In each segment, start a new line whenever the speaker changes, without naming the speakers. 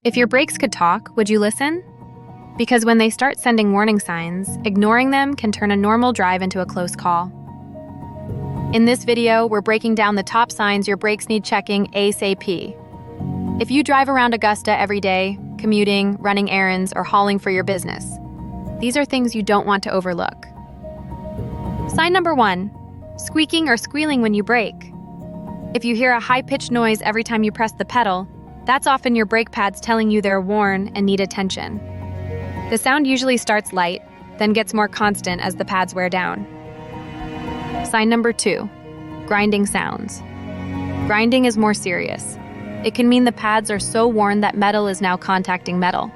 If your brakes could talk, would you listen? Because when they start sending warning signs, ignoring them can turn a normal drive into a close call. In this video, we're breaking down the top signs your brakes need checking ASAP. If you drive around Augusta every day, commuting, running errands, or hauling for your business, these are things you don't want to overlook. Sign number 1, squeaking or squealing when you brake. If you hear a high-pitched noise every time you press the pedal, that's often your brake pads telling you they're worn and need attention. The sound usually starts light, then gets more constant as the pads wear down. Sign number 2, grinding sounds. Grinding is more serious. It can mean the pads are so worn that metal is now contacting metal.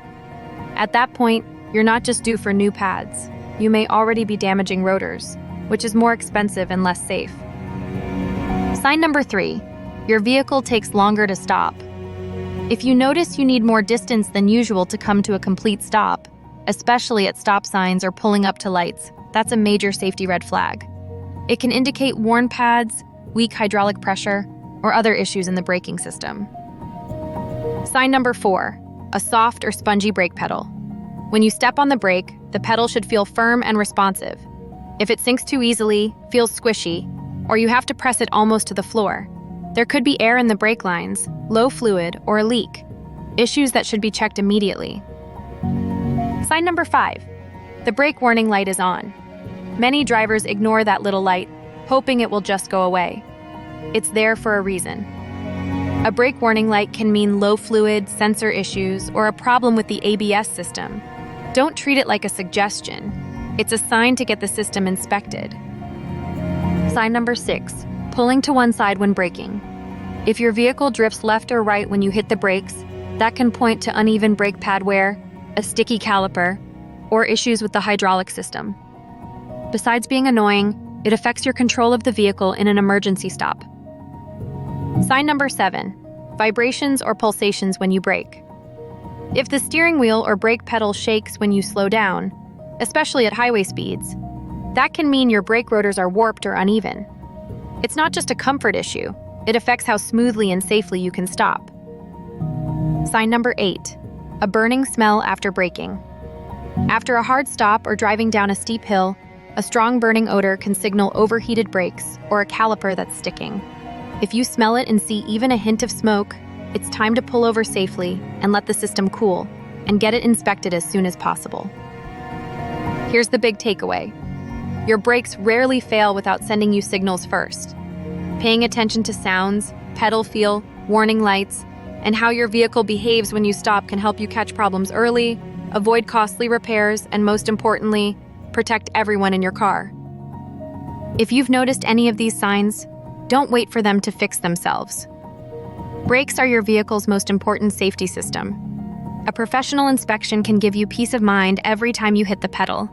At that point, you're not just due for new pads. You may already be damaging rotors, which is more expensive and less safe. Sign number 3, your vehicle takes longer to stop. If you notice you need more distance than usual to come to a complete stop, especially at stop signs or pulling up to lights, that's a major safety red flag. It can indicate worn pads, weak hydraulic pressure, or other issues in the braking system. Sign number 4, a soft or spongy brake pedal. When you step on the brake, the pedal should feel firm and responsive. If it sinks too easily, feels squishy, or you have to press it almost to the floor, there could be air in the brake lines, low fluid, or a leak, issues that should be checked immediately. Sign number 5, the brake warning light is on. Many drivers ignore that little light, hoping it will just go away. It's there for a reason. A brake warning light can mean low fluid, sensor issues, or a problem with the ABS system. Don't treat it like a suggestion. It's a sign to get the system inspected. Sign number 6, pulling to one side when braking. If your vehicle drifts left or right when you hit the brakes, that can point to uneven brake pad wear, a sticky caliper, or issues with the hydraulic system. Besides being annoying, it affects your control of the vehicle in an emergency stop. Sign number 7, vibrations or pulsations when you brake. If the steering wheel or brake pedal shakes when you slow down, especially at highway speeds, that can mean your brake rotors are warped or uneven. It's not just a comfort issue, it affects how smoothly and safely you can stop. Sign number 8, a burning smell after braking. After a hard stop or driving down a steep hill, a strong burning odor can signal overheated brakes or a caliper that's sticking. If you smell it and see even a hint of smoke, it's time to pull over safely and let the system cool, and get it inspected as soon as possible. Here's the big takeaway. Your brakes rarely fail without sending you signals first. Paying attention to sounds, pedal feel, warning lights, and how your vehicle behaves when you stop can help you catch problems early, avoid costly repairs, and most importantly, protect everyone in your car. If you've noticed any of these signs, don't wait for them to fix themselves. Brakes are your vehicle's most important safety system. A professional inspection can give you peace of mind every time you hit the pedal.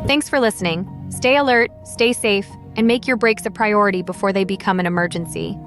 Thanks for listening. Stay alert, stay safe, and make your brakes a priority before they become an emergency.